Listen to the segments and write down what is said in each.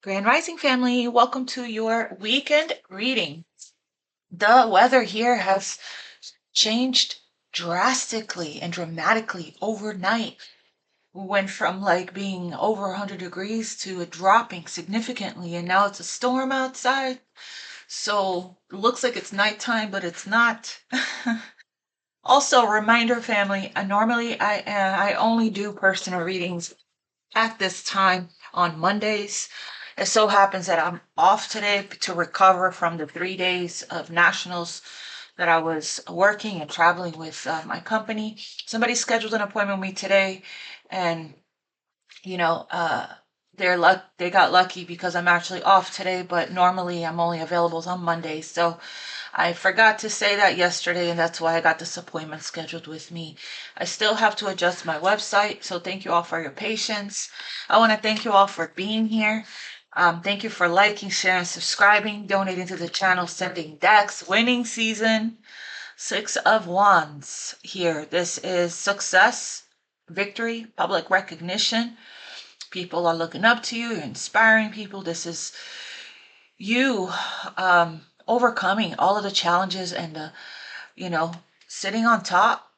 Grand Rising family, welcome to your weekend reading. The weather here has changed drastically and dramatically overnight. We went from like being over 100 degrees to it dropping significantly, and now it's a storm outside. So it looks like it's nighttime, but it's not. Also, reminder family, normally I only do personal readings at this time on Mondays. It so happens that I'm off today to recover from the 3 days of nationals that I was working and traveling with my company. Somebody scheduled an appointment with me today, and you know, they got lucky because I'm actually off today, but normally I'm only available on Mondays. So I forgot to say that yesterday, and that's why I got this appointment scheduled with me. I still have to adjust my website, so thank you all for your patience. I want to thank you all for being here. Thank you for liking, sharing, subscribing, donating to the channel, sending decks. Winning season, 6 of Wands here. This is success, victory, public recognition. People are looking up to you. You're inspiring people. This is you overcoming all of the challenges and sitting on top,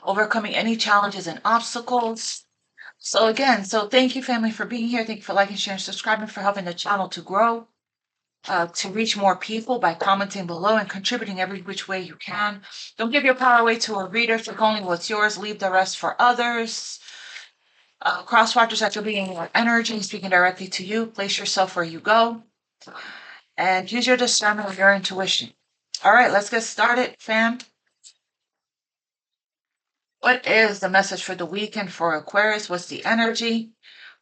overcoming any challenges and obstacles. So again, thank you family for being here. Thank you for liking, sharing, subscribing, for helping the channel to grow, to reach more people by commenting below and contributing every which way you can. Don't give your power away to a reader. Take only what's yours. Leave the rest for others. Cross watchers after being your energy, speaking directly to you. Place yourself where you go and use your discernment or your intuition. All right, let's get started, fam. What is the message for the weekend for Aquarius? What's the energy?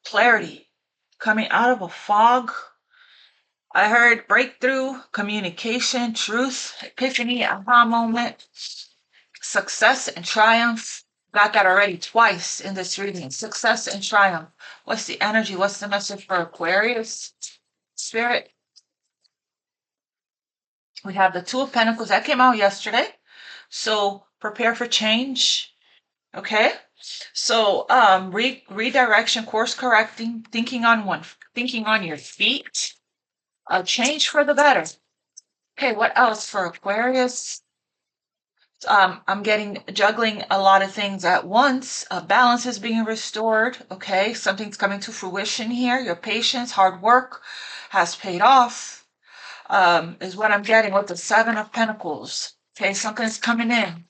Clarity. Coming out of a fog. I heard breakthrough, communication, truth, epiphany, aha moment, success and triumph. Got that already twice in this reading. Success and triumph. What's the energy? What's the message for Aquarius? Spirit. We have the Two of Pentacles. That came out yesterday. So prepare for change. Okay. So redirection, course correcting, thinking on your feet. A change for the better. Okay, what else for Aquarius? I'm getting juggling a lot of things at once. Balance is being restored. Okay, something's coming to fruition here. Your patience, hard work has paid off. Is what I'm getting with the Seven of Pentacles. Okay, something's coming in.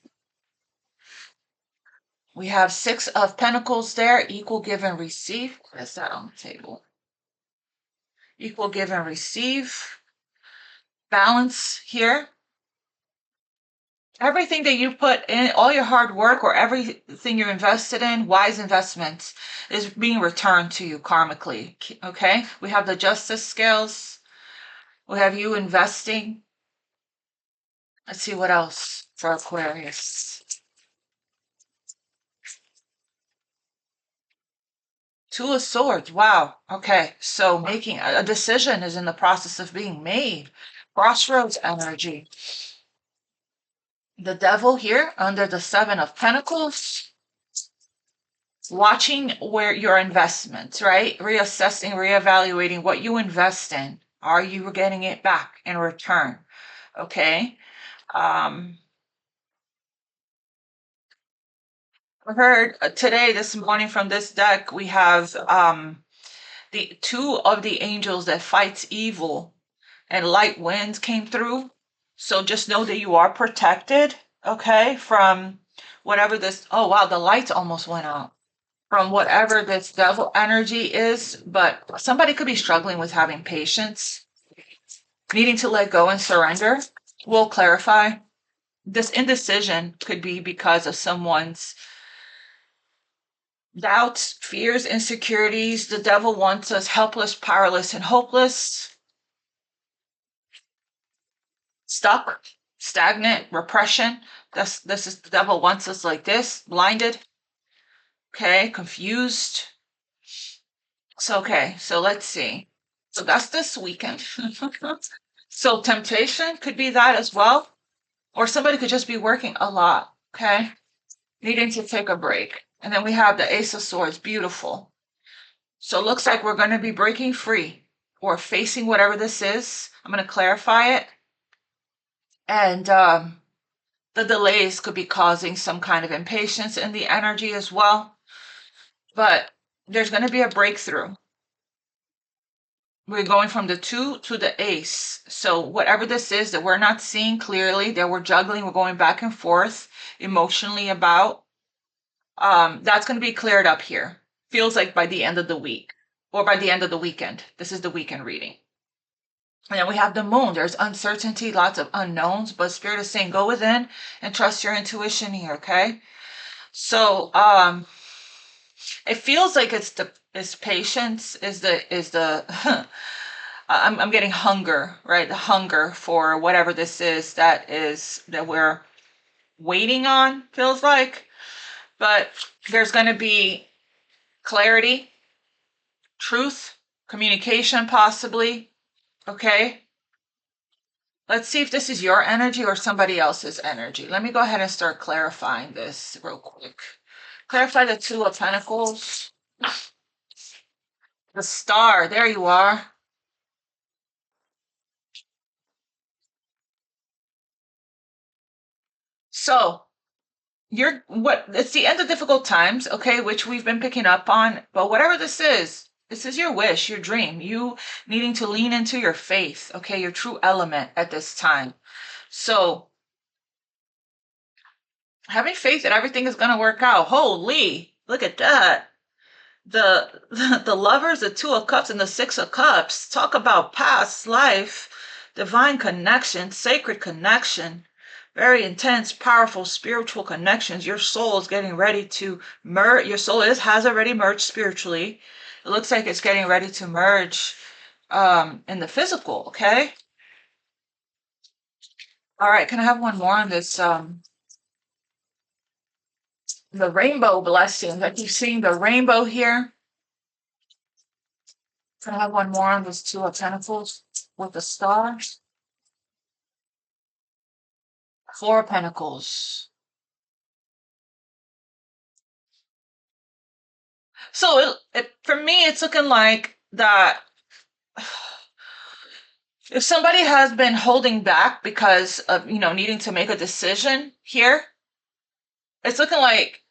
We have Six of Pentacles there. Equal give and receive. Where's that on the table? Equal give and receive. Balance here. Everything that you put in, all your hard work or everything you invested in, wise investments, is being returned to you karmically. Okay, we have the justice scales. We have you investing. Let's see what else for Aquarius. Two of Swords. Wow. Okay, so making a decision is in the process of being made. Crossroads energy. The Devil here under the Seven of Pentacles. Watching where your investments, right? Reassessing, reevaluating what you invest in. Are you getting it back in return? Okay. I heard today, this morning from this deck, we have the two of the angels that fights evil, and light winds came through. So just know that you are protected, okay, from whatever this, oh wow, the lights almost went out. From whatever this devil energy is, but somebody could be struggling with having patience, needing to let go and surrender. We'll clarify. This indecision could be because of someone's doubts, fears, insecurities. The devil wants us helpless, powerless, and hopeless. Stuck, stagnant, repression. This is the devil wants us like this, blinded. Okay, confused. So let's see. So that's this weekend. So temptation could be that as well. Or somebody could just be working a lot, okay? Needing to take a break. And then we have the Ace of Swords, beautiful. So it looks like we're going to be breaking free or facing whatever this is. I'm going to clarify it. And the delays could be causing some kind of impatience in the energy as well. But there's going to be a breakthrough. We're going from the 2 to the ace. So whatever this is that we're not seeing clearly, that we're juggling, we're going back and forth emotionally about, that's going to be cleared up here. Feels like by the end of the week or by the end of the weekend. This is the weekend reading. And then we have the moon. There's uncertainty, lots of unknowns, but Spirit is saying go within and trust your intuition here, okay? So it feels like it's patience is the I'm getting hunger, right? The hunger for whatever this is that we're waiting on, feels like. But there's going to be clarity, truth, communication possibly, okay? Let's see if this is your energy or somebody else's energy. Let me go ahead and start clarifying this real quick. Clarify the Two of Pentacles. The Star, there you are. So it's the end of difficult times, okay, which we've been picking up on, but whatever this is your wish, your dream, you needing to lean into your faith, okay, your true element at this time. So having faith that everything is going to work out. Holy, look at that. The lovers, the Two of Cups and the Six of Cups, talk about past life, divine connection, sacred connection, very intense, powerful spiritual connections. Your soul is getting ready to merge. Your soul has already merged spiritually. It looks like it's getting ready to merge in the physical, okay? All right, can I have one more on this? The rainbow blessings. I keep seeing the rainbow here. Can I have one more on this Two of Pentacles with the stars? Four of Pentacles. So for me, it's looking like that if somebody has been holding back because of, needing to make a decision here, it's looking like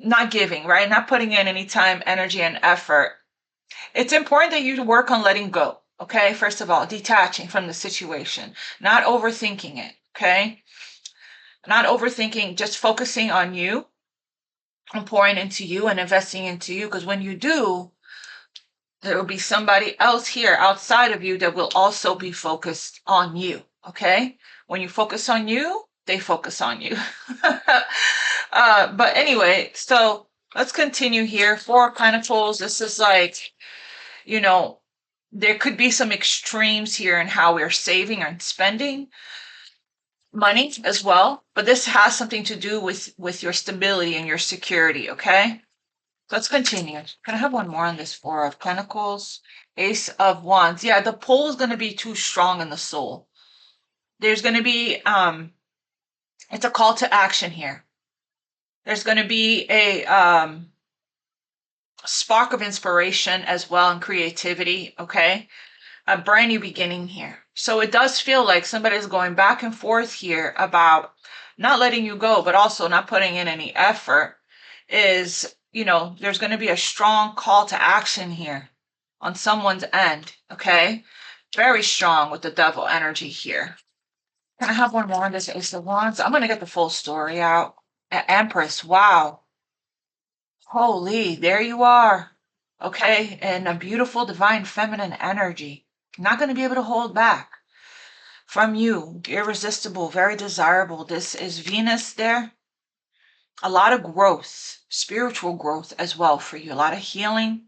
not giving, right? Not putting in any time, energy, and effort. It's important that you work on letting go, okay? First of all, detaching from the situation, not overthinking it, okay? Not overthinking, just focusing on you and pouring into you and investing into you, because when you do, there will be somebody else here outside of you that will also be focused on you, okay? When you focus on you, they focus on you. But anyway, so let's continue here. Four of Pentacles, this is like, there could be some extremes here in how we're saving and spending money as well, but this has something to do with your stability and your security, okay? Let's continue. Can I have one more on this Four of Pentacles? Ace of Wands. Yeah, the pull is going to be too strong in the soul. There's going to be, it's a call to action here. There's going to be a spark of inspiration as well and creativity, okay? A brand new beginning here. So it does feel like somebody's going back and forth here about not letting you go, but also not putting in any effort. There's going to be a strong call to action here on someone's end, okay? Very strong with the devil energy here. Can I have one more on this Ace of Wands? I'm going to get the full story out. Empress, wow. Holy, there you are. Okay, and a beautiful divine feminine energy. Not going to be able to hold back from you. Irresistible, very desirable. This is Venus there. A lot of growth, spiritual growth as well for you. A lot of healing.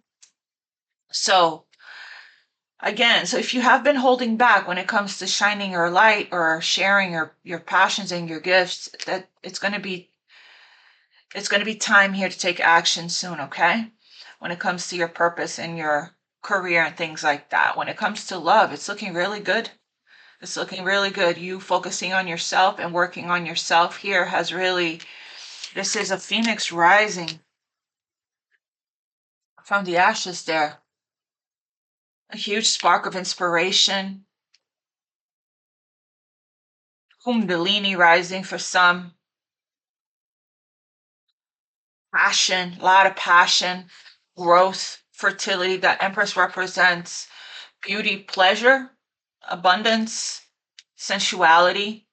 So again, so if you have been holding back when it comes to shining your light or sharing your passions and your gifts, that it's going to be time here to take action soon, okay? When it comes to your purpose and your career and things like that. When it comes to love, it's looking really good. It's looking really good. You focusing on yourself and working on yourself here this is a phoenix rising. from the ashes there. A huge spark of inspiration. Kundalini rising for some. Passion, a lot of passion, growth, fertility. That Empress represents beauty, pleasure, abundance, sensuality.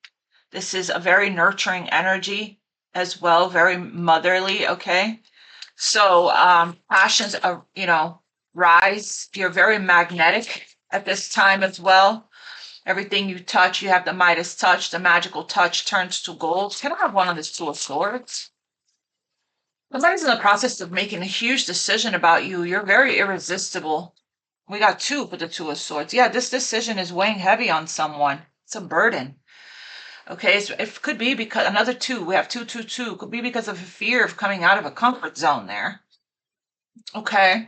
This is a very nurturing energy as well, very motherly, okay? So passions are, rise. You're very magnetic at this time as well. Everything you touch, you have the Midas touch, the magical touch turns to gold. Can I have one of these Two of Swords? Somebody's in the process of making a huge decision about you. You're very irresistible. We got two for the Two of Swords. Yeah, this decision is weighing heavy on someone. It's a burden. Okay, so it could be because another two. We have two, two, two. Could be because of a fear of coming out of a comfort zone there. Okay.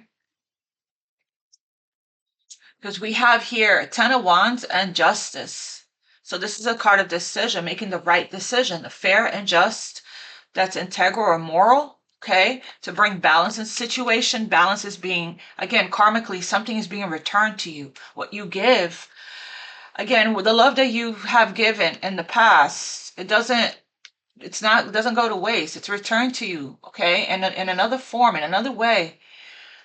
Because we have here Ten of Wands and Justice. So this is a card of decision, making the right decision, fair and just, that's integral or moral, okay? To bring balance in situation. Balance is being, again, karmically, something is being returned to you. What you give, again, with the love that you have given in the past, it doesn't go to waste. It's returned to you, okay? And in another form, in another way.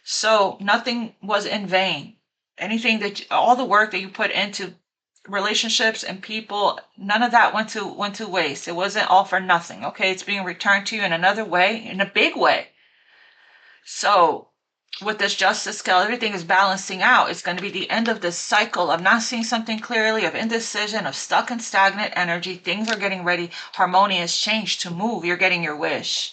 So nothing was in vain. Anything all the work that you put into relationships and people, none of that went to waste. It wasn't all for nothing. Okay, it's being returned to you in another way, in a big way. So with this justice scale, everything is balancing out. It's going to be the end of this cycle of not seeing something clearly, of indecision, of stuck and stagnant energy. Things are getting ready. Harmonious change to move. You're getting your wish.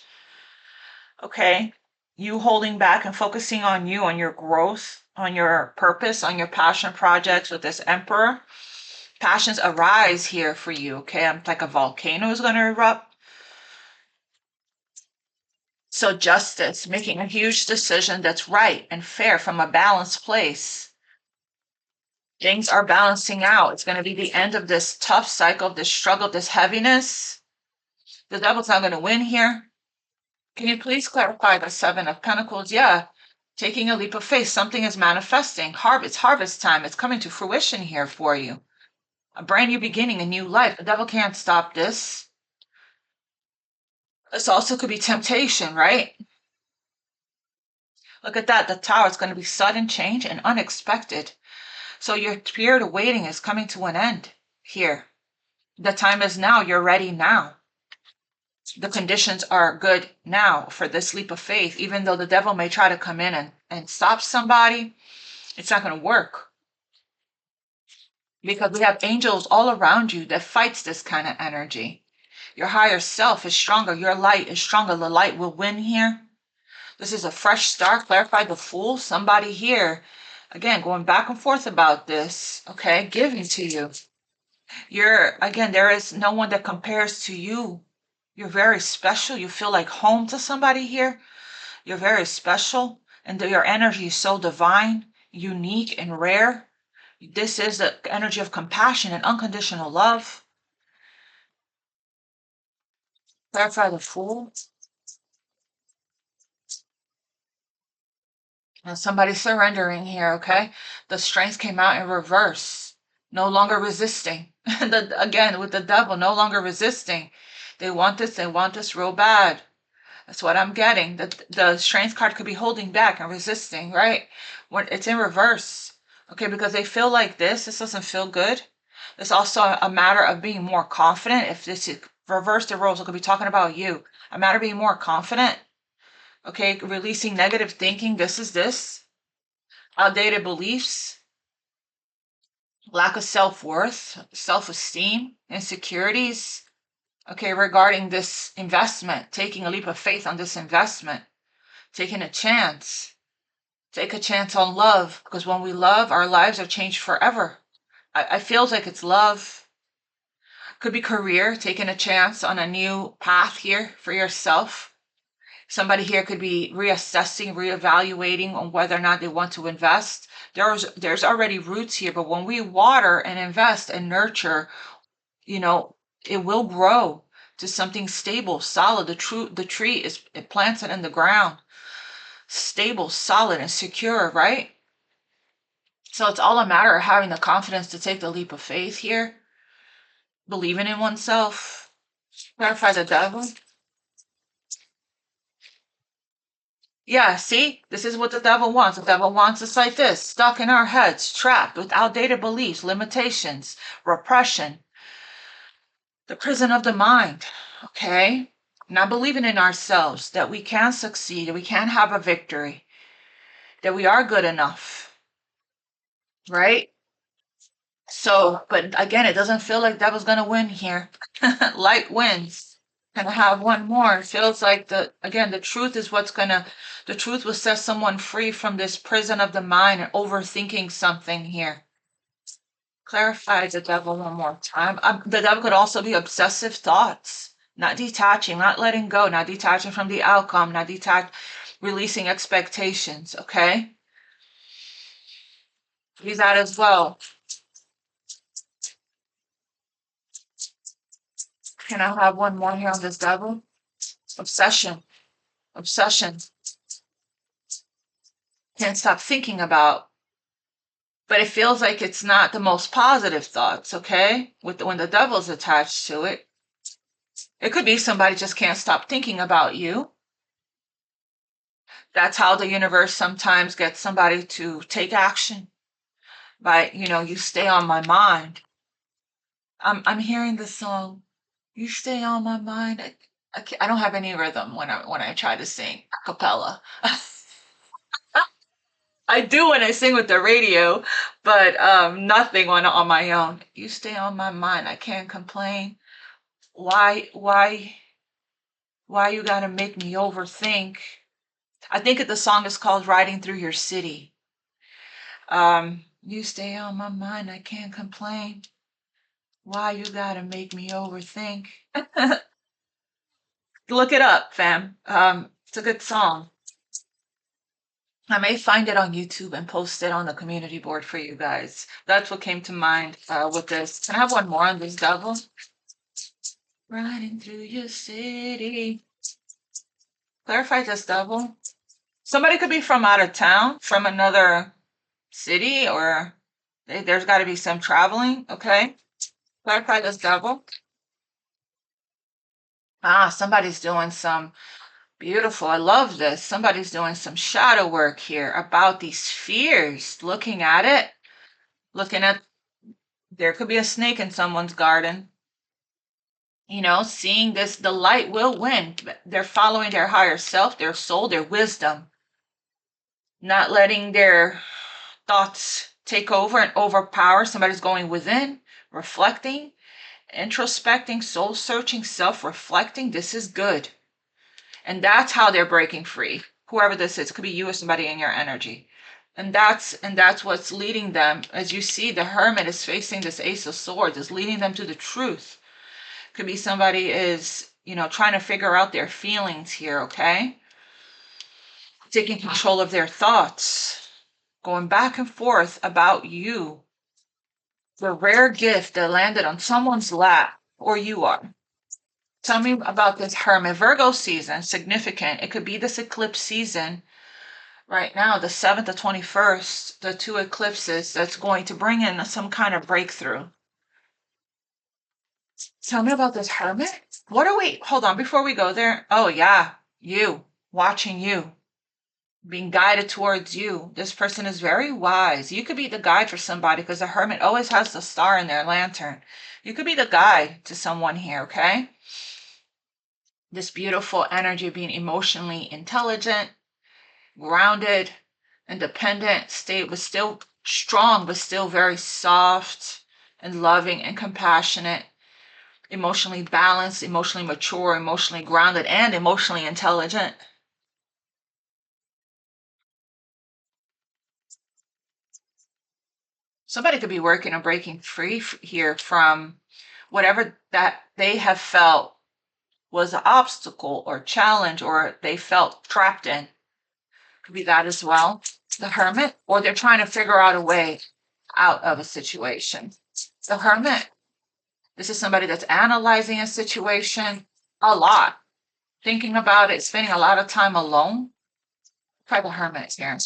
Okay, you holding back and focusing on you, on your growth, on your purpose, on your passion projects with this Emperor. Passions arise here for you, okay? I'm like a volcano is going to erupt. So justice, making a huge decision that's right and fair from a balanced place. Things are balancing out. It's going to be the end of this tough cycle, this struggle, this heaviness. The devil's not going to win here. Can you please clarify the Seven of Pentacles? Yeah, taking a leap of faith. Something is manifesting. Harvest time. It's coming to fruition here for you. A brand new beginning, a new life. The devil can't stop this. This also could be temptation, right? Look at that. The Tower is going to be sudden change and unexpected. So your period of waiting is coming to an end here. The time is now. You're ready now. The conditions are good now for this leap of faith. Even though the devil may try to come in and stop somebody, it's not going to work. Because we have angels all around you that fights this kind of energy. Your higher self is stronger. Your light is stronger. The light will win here. This is a fresh start. Clarify the Fool. Somebody here, again, going back and forth about this, okay, giving to you. Again, there is no one that compares to you. You're very special. You feel like home to somebody here. You're very special. And your energy is so divine, unique, and rare. This is the energy of compassion and unconditional love. Clarify the Fool. And somebody's surrendering here, okay? The strength came out in reverse. No longer resisting. Again, with the devil, no longer resisting. They want this real bad. That's what I'm getting. The strength card could be holding back and resisting, right? When it's in reverse. Okay, because they feel like this doesn't feel good. It's also a matter of being more confident. If this is reverse the roles, it could be talking about you. A matter of being more confident. Okay, releasing negative thinking. This. Outdated beliefs. Lack of self-worth, self-esteem, insecurities. Okay, regarding this investment, taking a leap of faith on this investment, taking a chance. Take a chance on love, because when we love, our lives are changed forever. I feel like it's love. Could be career, taking a chance on a new path here for yourself. Somebody here could be reassessing, reevaluating on whether or not they want to invest. There's already roots here, but when we water and invest and nurture, it will grow to something stable, solid. The tree is planted in the ground. stable, solid, and secure, right? So it's all a matter of having the confidence to take the leap of faith here, believing in oneself. Clarify the devil. Yeah, see? This is what the devil wants. The devil wants us like this, stuck in our heads, trapped with outdated beliefs, limitations, repression, the prison of the mind, okay? Not believing in ourselves, that we can succeed, that we can have a victory, that we are good enough, right? So, but again, it doesn't feel like devil's gonna win here. Light wins. Gonna have one more. It feels like the truth is the truth will set someone free from this prison of the mind and overthinking something here. Clarify the devil one more time. The devil could also be obsessive thoughts, not detaching, not letting go, not detaching from the outcome, not releasing expectations, okay? Use that as well. Can I have one more here on this devil? Obsession. Obsession. Can't stop thinking about. But it feels like it's not the most positive thoughts, okay? When the devil's attached to it. It could be somebody just can't stop thinking about you. That's how the universe sometimes gets somebody to take action. By, you stay on my mind. I'm hearing the song, you stay on my mind. I don't have any rhythm when I try to sing a cappella. I do when I sing with the radio, but nothing on my own. You stay on my mind. I can't complain. Why you gotta make me overthink? I think the song is called Riding Through Your City. You stay on my mind. I can't complain. Why you gotta make me overthink? Look it up, fam. It's a good song. I may find it on YouTube and post it on the community board for you guys. That's what came to mind with this. Can I have one more on this devil? Riding through your city. Clarify this devil. Somebody could be from out of town, from another city, or there's got to be some traveling, okay? Clarify this devil. Somebody's doing some beautiful. I love this. Somebody's doing some shadow work here about these fears. Looking at it, there could be a snake in someone's garden. Seeing this, the light will win. They're following their higher self, their soul, their wisdom, not letting their thoughts take over and overpower. Somebody's going within, reflecting, introspecting, soul searching, self-reflecting. This is good. And that's how they're breaking free. Whoever this is, it could be you or somebody in your energy. And that's what's leading them. As you see, the Hermit is facing this Ace of Swords, is leading them to the truth. Could be somebody is, trying to figure out their feelings here, okay? Taking control of their thoughts, going back and forth about you. The rare gift that landed on someone's lap, or you are. Tell me about this Hermit. Virgo season, significant. It could be this eclipse season right now, the 7th to 21st, the two eclipses that's going to bring in some kind of breakthrough. Tell me about this Hermit. Hold on, before we go there. Oh yeah, watching you, being guided towards you. This person is very wise. You could be the guide for somebody because the Hermit always has the star in their lantern. You could be the guide to someone here, okay? This beautiful energy of being emotionally intelligent, grounded, independent, but still strong, but still very soft and loving and compassionate, emotionally balanced, emotionally mature, emotionally grounded, and emotionally intelligent. Somebody could be working on breaking free here from whatever that they have felt was an obstacle or challenge, or they felt trapped in. Could be that as well. The Hermit, or they're trying to figure out a way out of a situation. The Hermit, this is somebody that's analyzing a situation a lot, thinking about it, spending a lot of time alone. Try the Hermit here.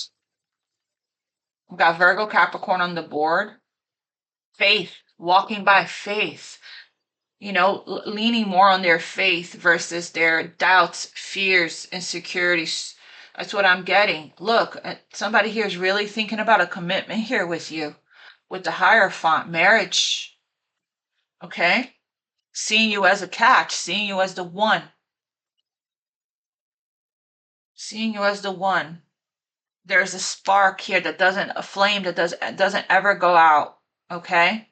We've got Virgo, Capricorn on the board. Faith, walking by faith. You know, leaning more on their faith versus their doubts, fears, insecurities. That's what I'm getting. Look, somebody here is really thinking about a commitment here with you, with the Hierophant, marriage. Okay? Seeing you as a catch, seeing you as the one. Seeing you as the one. There's a spark here that doesn't, a flame that doesn't ever go out. Okay?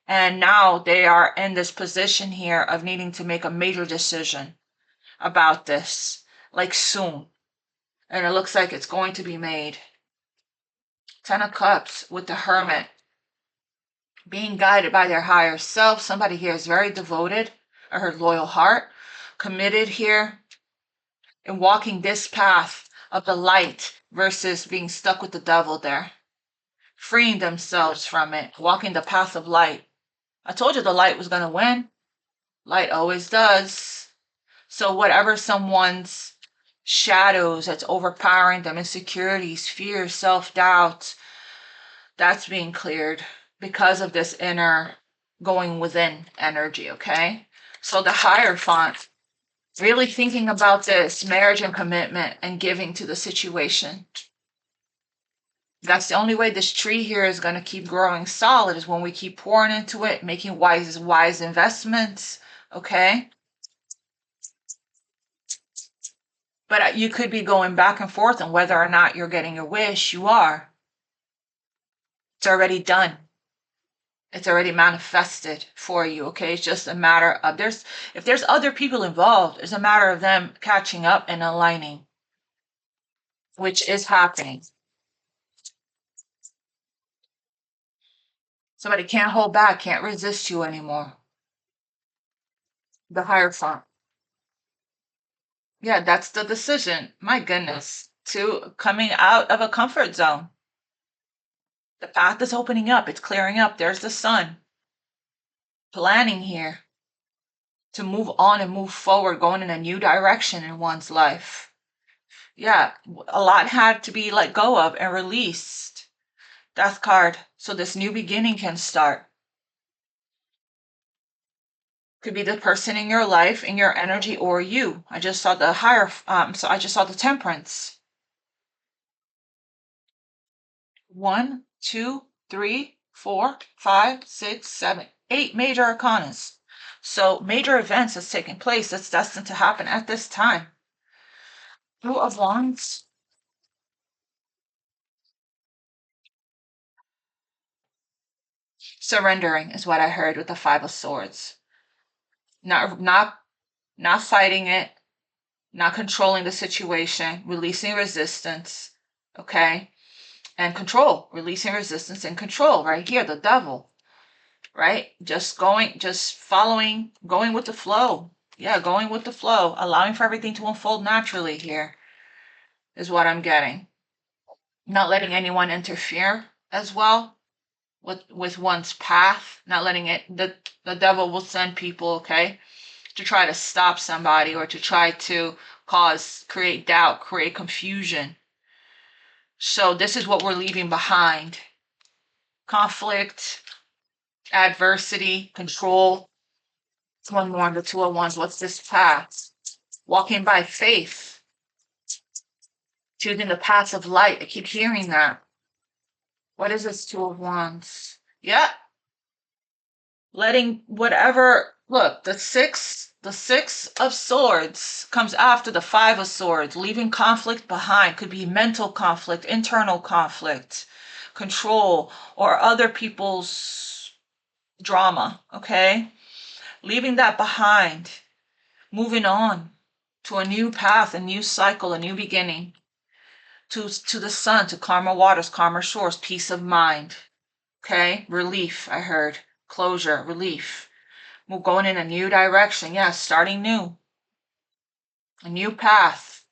And now they are in this position here of needing to make a major decision about this, like soon. And it looks like it's going to be made. 10 of Cups with the Hermit. Being guided by their higher self. Somebody here is very devoted. I heard loyal heart. Committed here. And walking this path of the light versus being stuck with the devil there. Freeing themselves from it. Walking the path of light. I told you the light was going to win. Light always does. So whatever someone's shadows that's overpowering them, insecurities, fears, self-doubt, that's being cleared because of this inner going within energy, okay? So the Hierophant, really thinking about this marriage and commitment and giving to the situation. That's the only way this tree here is going to keep growing solid, is when we keep pouring into it, making wise investments, okay? But you could be going back and forth on whether or not you're getting your wish. You are. It's already done. It's already manifested for you, okay? It's just a matter of, if there's other people involved, it's a matter of them catching up and aligning, which is happening. Somebody can't hold back, can't resist you anymore. The Hierophant. Yeah, that's the decision. My goodness. To coming out of a comfort zone. The path is opening up. It's clearing up. There's the sun. Planning here to move on and move forward, going in a new direction in one's life. Yeah, a lot had to be let go of and released. Death card. So this new beginning can start. Could be the person in your life, in your energy, or you. I just saw the I just saw the Temperance. 1, 2, 3, 4, 5, 6, 7, 8 major arcanas. So major events that's taking place that's destined to happen at this time. 2 of Wands. Surrendering is what I heard with the 5 of Swords. Not fighting it, not controlling the situation, releasing resistance, okay? And control, releasing resistance and control right here, the Devil, right? Just following, going with the flow. Yeah, going with the flow, allowing for everything to unfold naturally here is what I'm getting. Not letting anyone interfere as well with one's path, not letting it, the devil will send people, okay, to try to stop somebody or to try to create doubt, create confusion. So this is what we're leaving behind. Conflict, adversity, control. One more, the 2 of Wands. What's this path? Walking by faith. Choosing the path of light. I keep hearing that. What is this 2 of Wands? Yeah. Letting whatever, look, the six of Swords comes after the 5 of Swords. Leaving conflict behind. Could be mental conflict, internal conflict, control, or other people's drama, okay? Leaving that behind. Moving on to a new path, a new cycle, a new beginning. To the sun, to calmer waters, calmer shores, peace of mind. Okay? Relief, I heard. Closure, relief. We're going in a new direction. Yeah, starting new. A new path.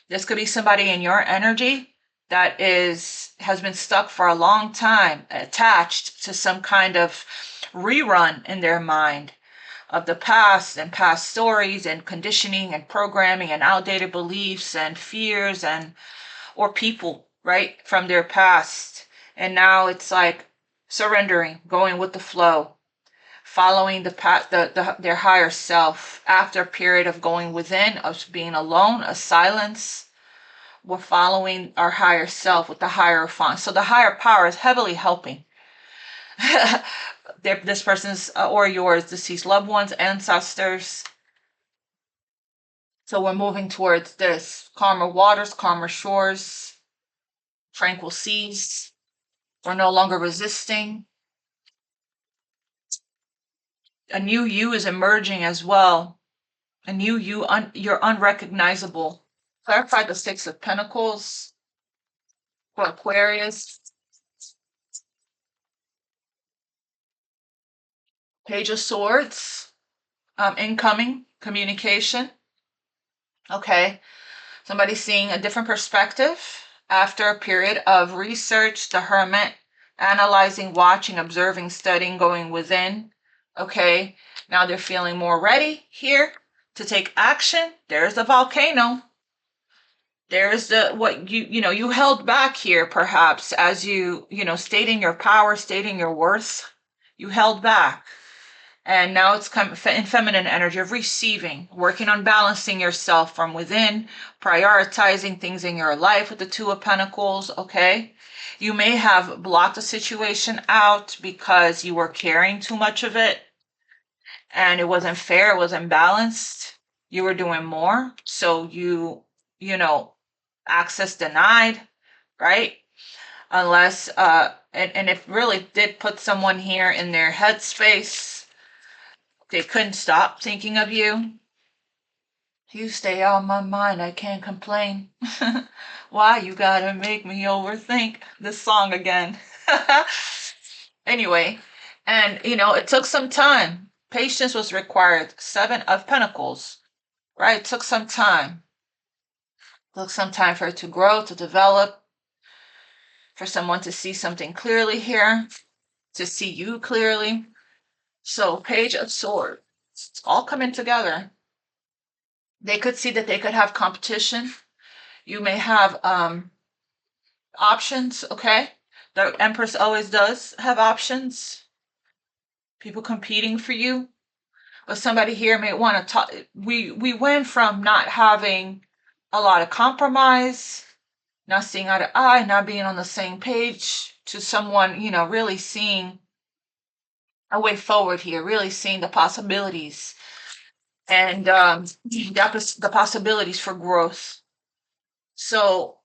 This could be somebody in your energy that has been stuck for a long time, attached to some kind of rerun in their mind. of the past and past stories and conditioning and programming and outdated beliefs and fears and or people, right, from their past. And now it's like surrendering, going with the flow, following the path, their higher self. After a period of going within, of being alone, a silence, we're following our higher self with the hierophant. So the higher power is heavily helping this person's or yours deceased loved ones, ancestors. So we're moving towards this calmer waters, calmer shores, tranquil seas. We're no longer resisting. A new you is emerging as well. A new you, you're unrecognizable. Clarify the Six of Pentacles for Aquarius. Page of Swords, incoming communication. Okay, somebody seeing a different perspective after a period of research, the Hermit, analyzing, watching, observing, studying, going within. Okay, now they're feeling more ready here to take action. There's the volcano. There's the what you held back here, perhaps, as stating your power, stating your worth. You held back. And now it's come in feminine energy of receiving, working on balancing yourself from within, prioritizing things in your life with the Two of Pentacles, okay? You may have blocked a situation out because you were carrying too much of it and it wasn't fair, it wasn't balanced. You were doing more, so access denied, right? Unless, and it really did put someone here in their headspace. They couldn't stop thinking of you. You stay on my mind, I can't complain. Why you gotta make me overthink this song again? Anyway, and it took some time. Patience was required. Seven of Pentacles, right? It took some time. It took some time for it to grow, to develop, for someone to see something clearly here, to see you clearly. So, Page of Swords, it's all coming together. They could see that they could have competition. You may have options, okay? The Empress always does have options. People competing for you. But somebody here may want to talk. We went from not having a lot of compromise, not seeing eye to eye, not being on the same page, to someone, really seeing a way forward here, really seeing the possibilities and the possibilities for growth. So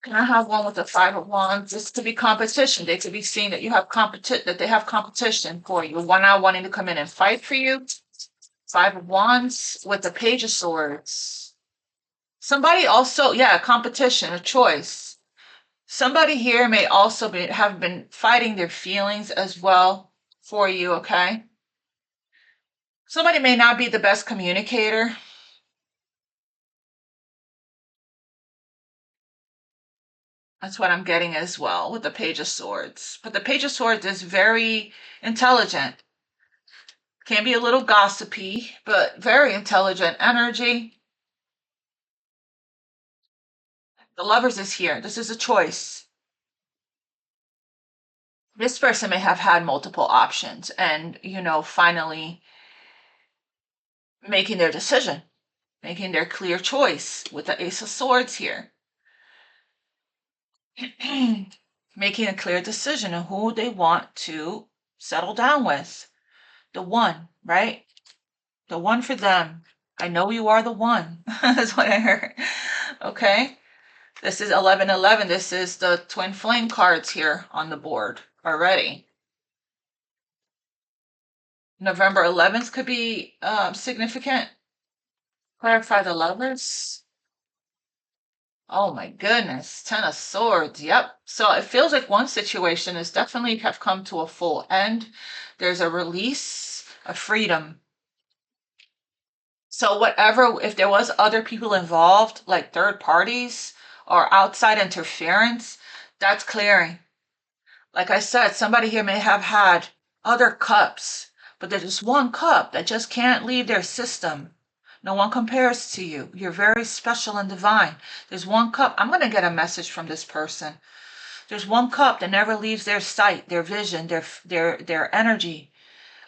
can I have one with the Five of Wands? This could be competition. They could be seeing that that they have competition for you. One not wanting to come in and fight for you. Five of Wands with the Page of Swords. Somebody also, competition, a choice. Somebody here may also have been fighting their feelings as well for you, okay? Somebody may not be the best communicator. That's what I'm getting as well with the Page of Swords. But the Page of Swords is very intelligent. Can be a little gossipy, but very intelligent energy. The Lovers is here. This is a choice. This person may have had multiple options and, finally making their decision, making their clear choice with the Ace of Swords here. Making a clear decision on who they want to settle down with. The one, right? The one for them. I know you are the one. That's what I heard. Okay. This is 1111. This is the twin flame cards here on the board already. November 11th could be significant. Clarify the Lovers. Oh my goodness. Ten of Swords. Yep. So it feels like one situation is definitely have come to a full end. There's a release, a freedom. So whatever, if there was other people involved, like third parties or outside interference, that's clearing. Like I said, somebody here may have had other cups, But there's this one cup that just can't leave their system. No one compares to you. You're very special and divine. There's one cup. I'm going to get a message from this person. There's one cup that never leaves their sight, their vision, their energy,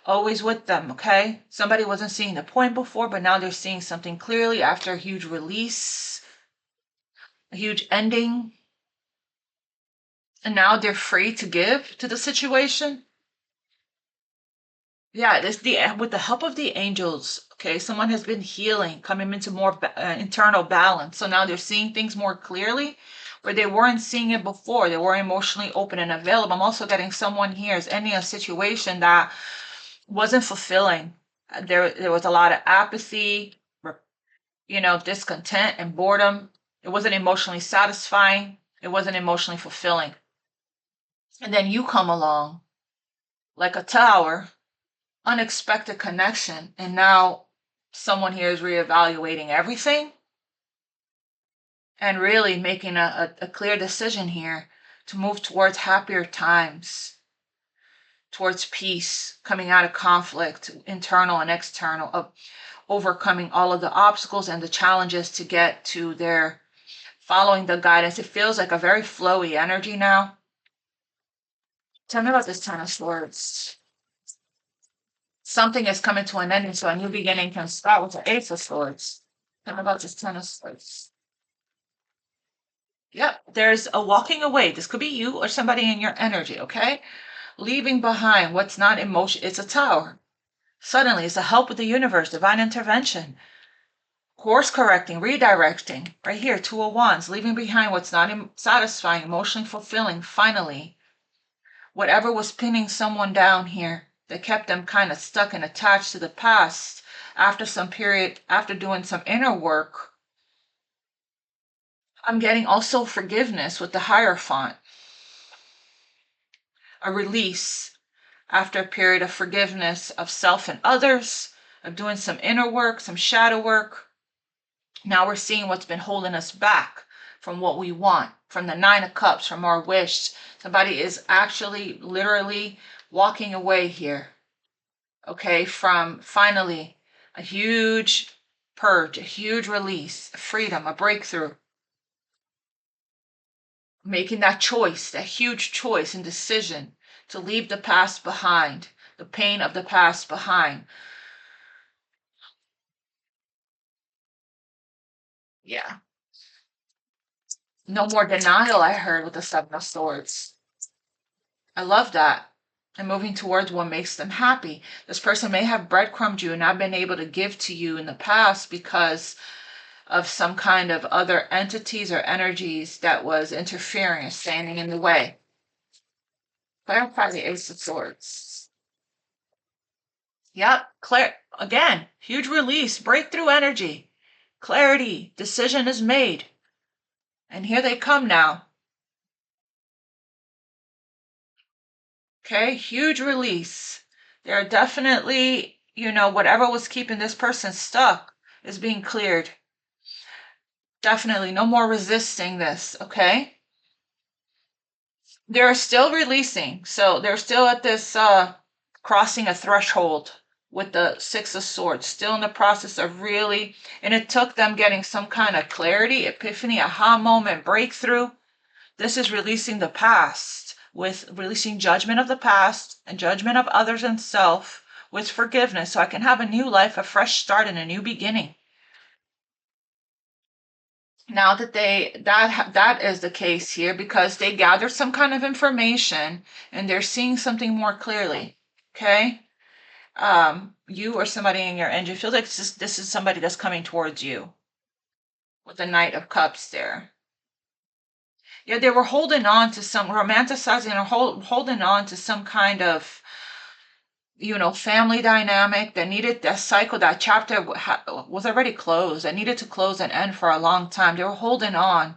always with them, okay? Somebody wasn't seeing the point before, but now they're seeing something clearly after a huge release, a huge ending. And now they're free to give to the situation. Yeah, this with the help of the angels, okay? Someone has been healing, coming into more internal balance. So now they're seeing things more clearly where they weren't seeing it before. They were emotionally open and available. I'm also getting someone here is ending a situation that wasn't fulfilling. There was a lot of apathy, discontent and boredom. It wasn't emotionally satisfying. It wasn't emotionally fulfilling. And then you come along like a tower, unexpected connection, and now someone here is reevaluating everything and really making a clear decision here to move towards happier times, towards peace, coming out of conflict, internal and external, of overcoming all of the obstacles and the challenges to get to their following the guidance. It feels like a very flowy energy now. Tell me about this Ten of Swords. Something is coming to an ending, so a new beginning can start with the Ace of Swords. Tell me about this Ten of Swords. Yep, there's a walking away. This could be you or somebody in your energy, okay? Leaving behind what's not emotion. It's a tower. Suddenly, it's a help with the universe, divine intervention. Course correcting, redirecting. Right here, Two of Wands, leaving behind what's not satisfying, emotionally fulfilling. Finally, whatever was pinning someone down here that kept them kind of stuck and attached to the past, after some period, after doing some inner work, I'm getting also forgiveness with the Hierophant. A release after a period of forgiveness of self and others, of doing some inner work, some shadow work. Now we're seeing what's been holding us back from what we want, from the Nine of Cups, from our wish. Somebody is actually literally walking away here, okay, from finally a huge purge, a huge release, a freedom, a breakthrough. Making that choice, that huge choice and decision to leave the past behind, the pain of the past behind. Yeah. No more denial, I heard with the Seven of Swords. I love that. And moving towards what makes them happy. This person may have breadcrumbed you and not been able to give to you in the past because of some kind of other entities or energies that was interfering or standing in the way. Clarify the Ace of Swords. Yep, again, huge release, breakthrough energy, clarity, decision is made. And here they come now. Okay, huge release. They're definitely, whatever was keeping this person stuck is being cleared. Definitely no more resisting this, okay? They're still releasing. So they're still at this crossing a threshold with the Six of Swords, still in the process of really, and it took them getting some kind of clarity, epiphany, aha moment, breakthrough. This is releasing the past, with releasing judgment of the past and judgment of others and self with forgiveness, so I can have a new life, a fresh start, and a new beginning. Now that that is the case here, because they gathered some kind of information and they're seeing something more clearly. Okay, you or somebody in your energy feels like this is somebody that's coming towards you with the Knight of Cups there. Yeah, they were holding on to some romanticizing or holding on to some kind of family dynamic that needed that cycle, that chapter was already closed. That needed to close and end for a long time. They were holding on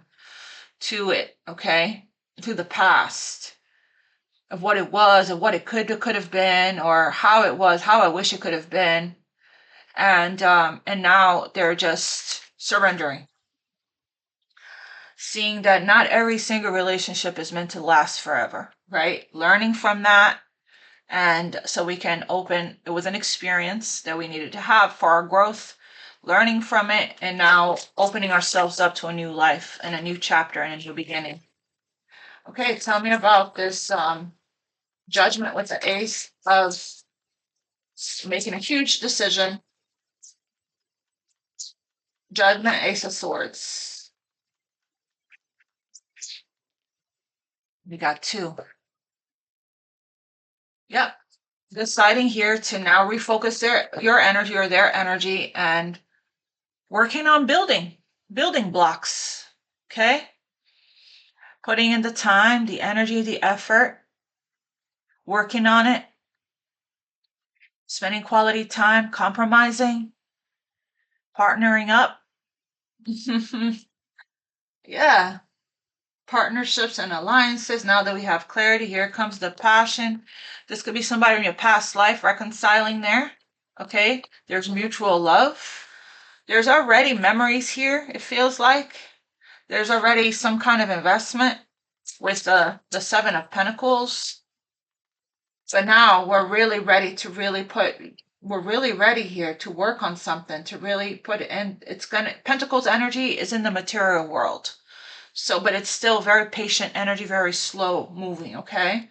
to it, okay, to the past of what it was, of what it could have been, or how it was, how I wish it could have been, and now they're just surrendering, seeing that not every single relationship is meant to last forever, right? Learning from that And so we can open, it was an experience that we needed to have for our growth, learning from it, and now opening ourselves up to a new life and a new chapter and a new beginning. Okay, tell me about this judgment with the Ace of making a huge decision. Judgment, Ace of Swords. We got 2. Yep. Deciding here to now refocus your energy or their energy and working on building blocks. Okay? Putting in the time, the energy, the effort, working on it, spending quality time, compromising, partnering up. Yeah. Partnerships and alliances. Now that we have clarity, here comes the passion. This could be somebody in your past life reconciling there. Okay? There's mutual love. There's already memories here, it feels like. There's already some kind of investment with the 7 of Pentacles. So now we're really ready to we're really ready here to work on something, to really put it in. Pentacles energy is in the material world. So, but it's still very patient energy, very slow moving, okay?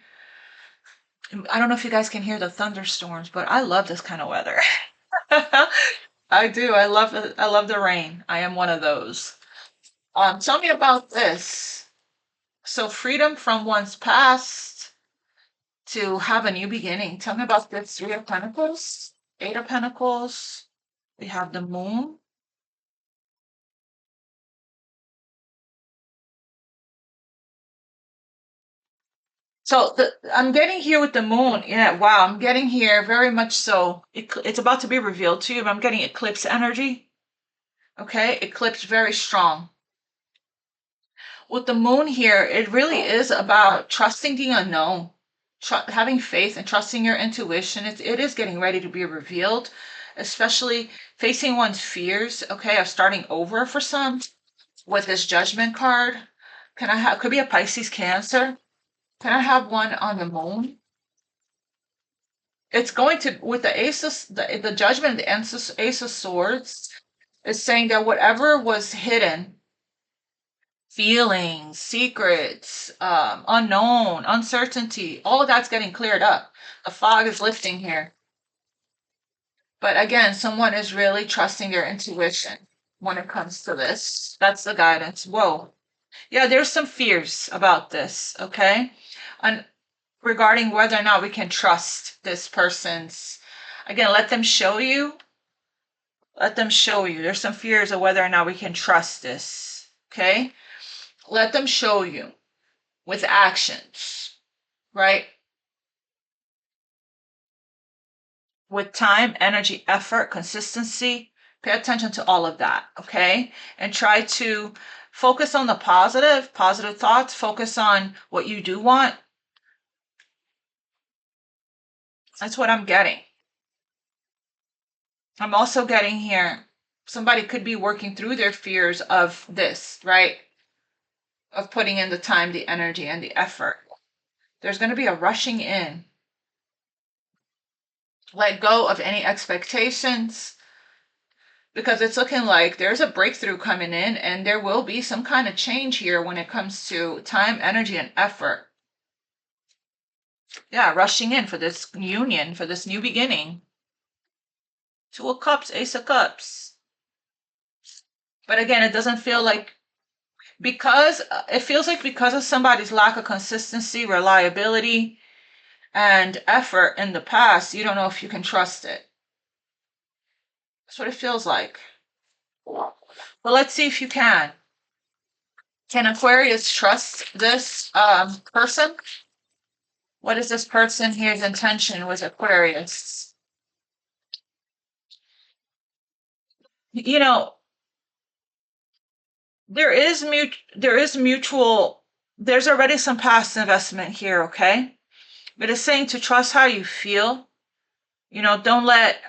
I don't know if you guys can hear the thunderstorms, but I love this kind of weather. I do. I love the rain. I am one of those. Tell me about this. So freedom from one's past to have a new beginning. Tell me about this 3 of Pentacles, 8 of Pentacles. We have the Moon. So I'm getting here with the Moon. Yeah, wow. I'm getting here very much so. It's about to be revealed to you, but I'm getting eclipse energy. Okay, eclipse very strong. With the Moon here, it really is about trusting the unknown, having faith and trusting your intuition. It is getting ready to be revealed, especially facing one's fears, okay, of starting over for some with this Judgment card. Could be a Pisces, Cancer. Can I have one on the Moon? It's going to, with the the Judgment, the Ace of Swords, is saying that whatever was hidden, feelings, secrets, unknown, uncertainty, all of that's getting cleared up. The fog is lifting here. But again, someone is really trusting their intuition when it comes to this. That's the guidance. Whoa. Yeah, there's some fears about this, okay? And regarding whether or not we can trust this person's, again, let them show you. Let them show you. There's some fears of whether or not we can trust this, okay? Let them show you with actions, right? With time, energy, effort, consistency. Pay attention to all of that, okay? And try to focus on the positive thoughts. Focus on what you do want. That's what I'm getting. I'm also getting here, somebody could be working through their fears of this, right? Of putting in the time, the energy, and the effort. There's going to be a rushing in. Let go of any expectations, because it's looking like there's a breakthrough coming in and there will be some kind of change here when it comes to time, energy, and effort. Yeah, rushing in for this union, for this new beginning. 2 of Cups, Ace of Cups. But again, it doesn't feel like, because it feels like because of somebody's lack of consistency, reliability, and effort in the past, you don't know if you can trust it. That's what it feels like. But let's see if you can. Can Aquarius trust this person? What is this person here's intention with Aquarius? You know, there's already some past investment here, okay? But it's saying to trust how you feel. You know, don't let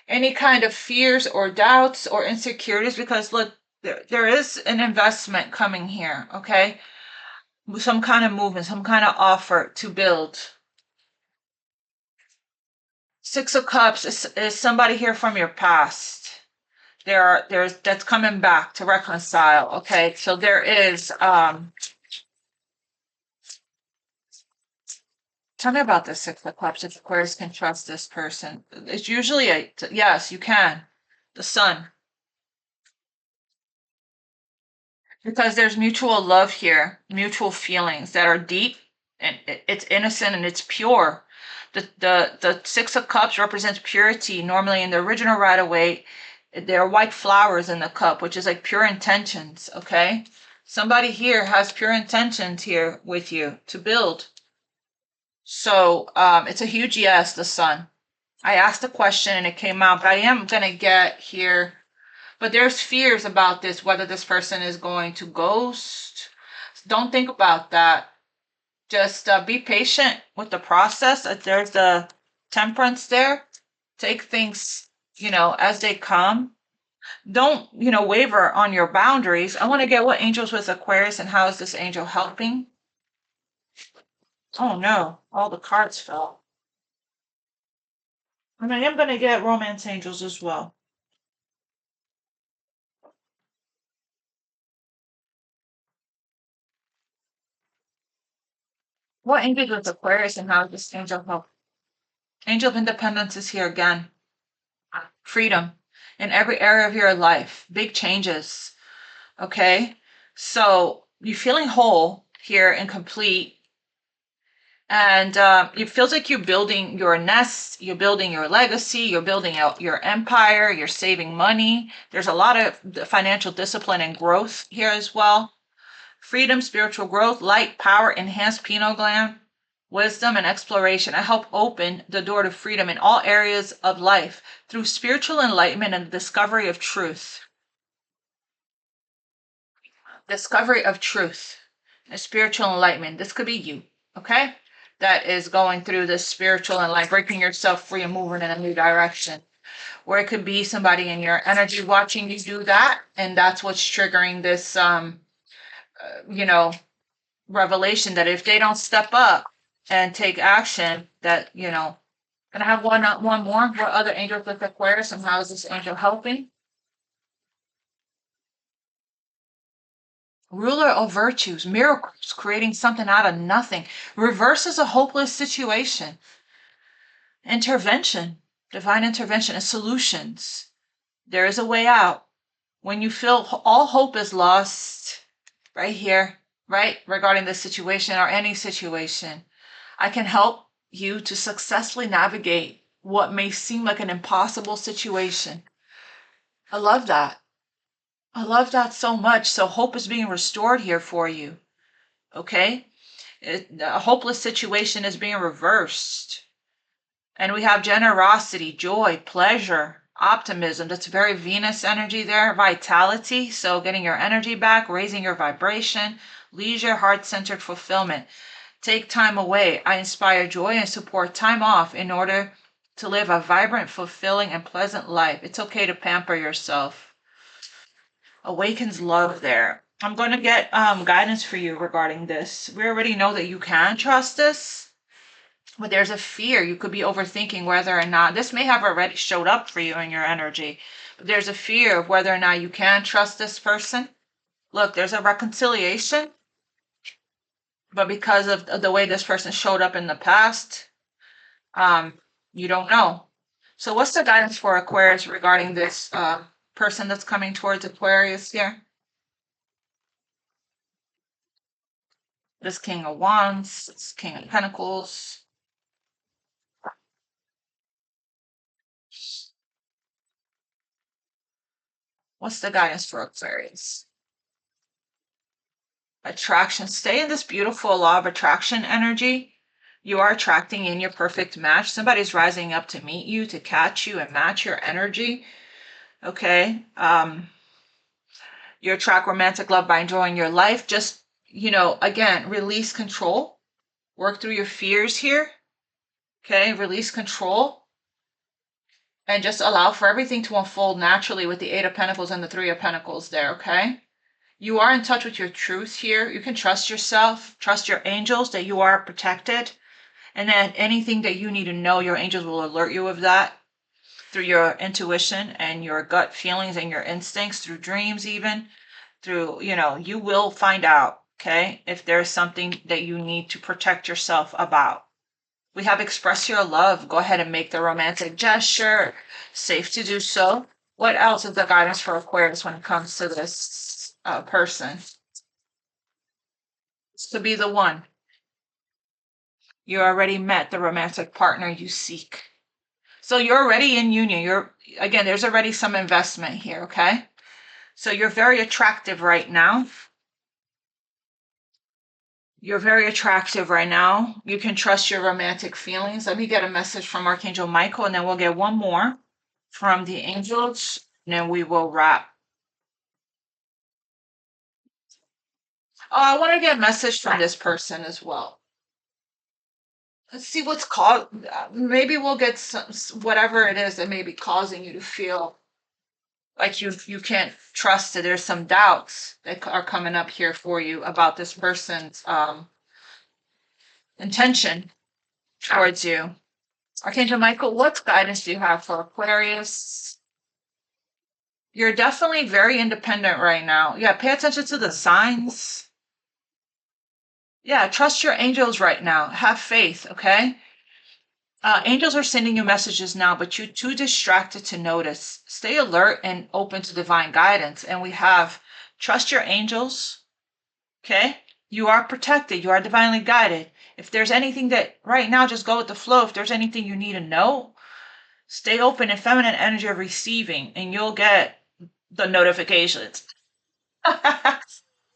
any kind of fears or doubts or insecurities, because look, there is an investment coming here, okay? some kind of movement, some kind of offer to build. Six of Cups is somebody here from your past. There's that's coming back to reconcile. Okay, so there is tell me about this Six of Cups if Aquarius can trust this person. It's usually yes, you can. The Sun. Because there's mutual love here, mutual feelings that are deep, and it's innocent and it's pure. The Six of Cups represents purity. Normally in the original Rider-Waite, there are white flowers in the cup, which is like pure intentions, okay? Somebody here has pure intentions here with you to build. So it's a huge yes, the Sun. I asked a question and it came out, but I am going to get here. But there's fears about this, whether this person is going to ghost. Don't think about that. Just be patient with the process. There's the Temperance there. Take things, as they come. Don't, waver on your boundaries. I want to get what angels with Aquarius and how is this angel helping? Oh no, all the cards fell. And I am going to get romance angels as well. What angels with Aquarius and how is this angel help? Angel of Independence is here again. Freedom in every area of your life, big changes. Okay, so you're feeling whole here and complete, and it feels like you're building your nest, you're building your legacy, you're building out your empire, you're saving money. There's a lot of financial discipline and growth here as well. Freedom, spiritual growth, light, power, enhanced pineal gland, wisdom, and exploration. I help open the door to freedom in all areas of life through spiritual enlightenment and the discovery of truth. Discovery of truth and spiritual enlightenment. This could be you, okay? That is going through this spiritual and like breaking yourself free and moving in a new direction. Or it could be somebody in your energy watching you do that, and that's what's triggering this, revelation that if they don't step up and take action, that and I have one more. What other angels with Aquarius and how is this angel helping? Ruler of virtues, miracles, creating something out of nothing, reverses a hopeless situation. Intervention, divine intervention and solutions. There is a way out. When you feel all hope is lost, right here, right, regarding this situation or any situation, I can help you to successfully navigate what may seem like an impossible situation. I love that. I love that so much. So hope is being restored here for you. Okay? A hopeless situation is being reversed. And we have generosity, joy, pleasure, optimism. That's very Venus energy there. Vitality. So getting your energy back, raising your vibration, leisure, heart-centered fulfillment. Take time away. I inspire joy and support time off in order to live a vibrant, fulfilling, and pleasant life. It's okay to pamper yourself. Awakens love there. I'm going to get guidance for you regarding this. We already know that you can trust this, but there's a fear. You could be overthinking whether or not, this may have already showed up for you in your energy, but there's a fear of whether or not you can trust this person. Look, there's a reconciliation, but because of the way this person showed up in the past, you don't know. So what's the guidance for Aquarius regarding this person that's coming towards Aquarius here? This King of Wands, this King of Pentacles. What's the guidance for Aquarius? Attraction. Stay in this beautiful law of attraction energy. You are attracting in your perfect match. Somebody's rising up to meet you, to catch you and match your energy. Okay. You attract romantic love by enjoying your life. Just, again, release control. Work through your fears here. Okay. Release control. And just allow for everything to unfold naturally with the Eight of Pentacles and the Three of Pentacles there. Okay. You are in touch with your truth here. You can trust yourself, trust your angels that you are protected. And then anything that you need to know, your angels will alert you of that through your intuition and your gut feelings and your instincts, through dreams even, through, you will find out, okay, if there's something that you need to protect yourself about. We have express your love. Go ahead and make the romantic gesture. Safe to do so. What else is the guidance for Aquarius when it comes to this person? This could be the one. You already met the romantic partner you seek. So you're already in union. Again, there's already some investment here, okay? So you're very attractive right now. You're very attractive right now. You can trust your romantic feelings. Let me get a message from Archangel Michael, and then we'll get one more from the angels, and then we will wrap. Oh, I want to get a message from this person as well. Let's see what's called. Maybe we'll get whatever it is that may be causing you to feel like you can't trust it. There's some doubts that are coming up here for you about this person's intention towards you. Archangel Michael, what guidance do you have for Aquarius? You're definitely very independent right now. Yeah, pay attention to the signs. Yeah, trust your angels right now. Have faith, okay? Angels are sending you messages now, but you're too distracted to notice. Stay alert and open to divine guidance. And we have trust your angels, okay? You are protected. You are divinely guided. If there's anything that right now, just go with the flow. If there's anything you need to know, stay open in feminine energy of receiving, and you'll get the notifications.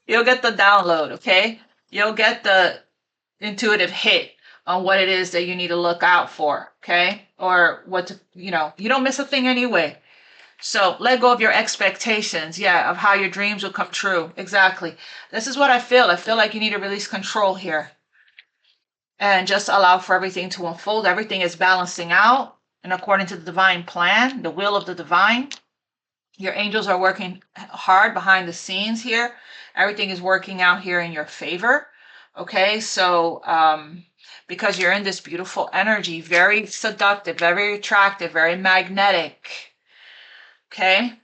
You'll get the download, okay? You'll get the intuitive hit on what it is that you need to look out for, okay? Or what to, you don't miss a thing anyway. So let go of your expectations, yeah, of how your dreams will come true. Exactly. This is what I feel. I feel like you need to release control here and just allow for everything to unfold. Everything is balancing out, and according to the divine plan, the will of the divine. Your angels are working hard behind the scenes here. Everything is working out here in your favor. Okay, so because you're in this beautiful energy, very seductive, very attractive, very magnetic. Okay,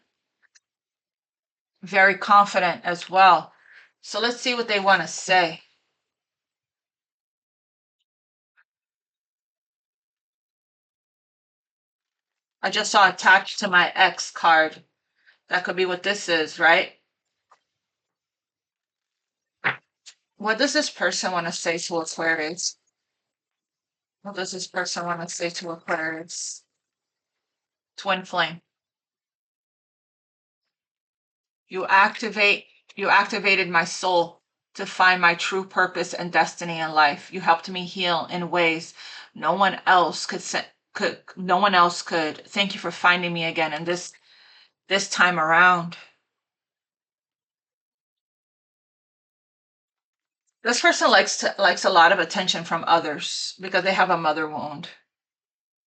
very confident as well. So let's see what they want to say. I just saw attached to my X card. That could be what this is, right? What does this person want to say to Aquarius? What does this person want to say to Aquarius? Twin flame. You activated my soul to find my true purpose and destiny in life. You helped me heal in ways no one else no one else could. Thank you for finding me again, and this time around. This person likes a lot of attention from others because they have a mother wound.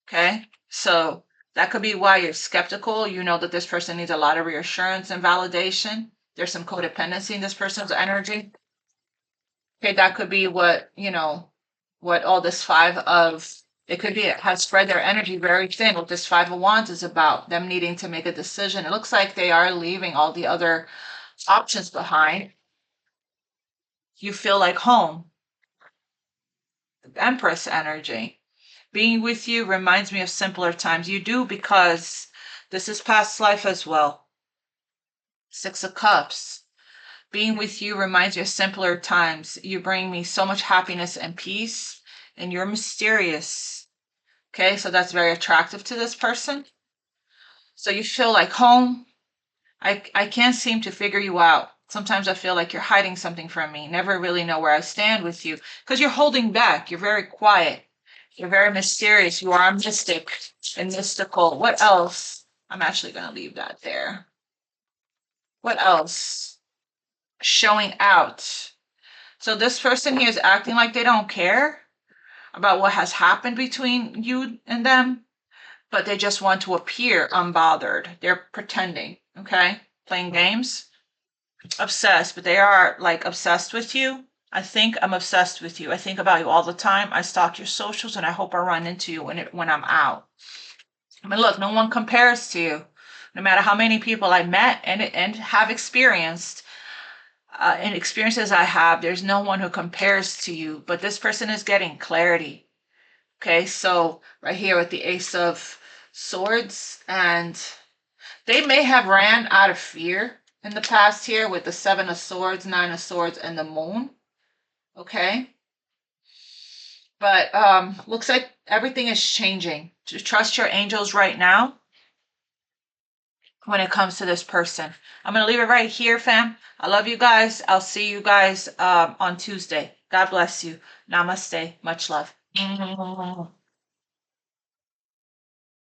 Okay? So that could be why you're skeptical. You know that this person needs a lot of reassurance and validation. There's some codependency in this person's energy. Okay, that could be what all this it could be, it has spread their energy very thin. What this Five of Wands is about, them needing to make a decision. It looks like they are leaving all the other options behind. You feel like home. Empress energy. Being with you reminds me of simpler times. You do, because this is past life as well. Six of Cups. Being with you reminds me of simpler times. You bring me so much happiness and peace, and you're mysterious. Okay, so that's very attractive to this person. So you feel like home. I can't seem to figure you out. Sometimes I feel like you're hiding something from me. Never really know where I stand with you because you're holding back. You're very quiet. You're very mysterious. You are mystic and mystical. What else? I'm actually going to leave that there. What else? Showing out. So this person here is acting like they don't care about what has happened between you and them, but they just want to appear unbothered. They're pretending, okay? Playing games. obsessed, but they are like obsessed with you. I think I'm obsessed with you. I think about you all the time. I stalk your socials, and I hope I run into you when I'm out. I mean, look, no one compares to you. No matter how many people I met and have experienced, and experiences I have, there's no one who compares to you. But this person is getting clarity. Okay, so right here with the Ace of Swords, and they may have ran out of fear in the past here with the Seven of Swords, Nine of Swords, and the Moon. Okay, but looks like everything is changing. Just trust your angels right now when it comes to this person. I'm going to leave it right here, fam. I love you guys. I'll see you guys on Tuesday. God bless you. Namaste. Much love.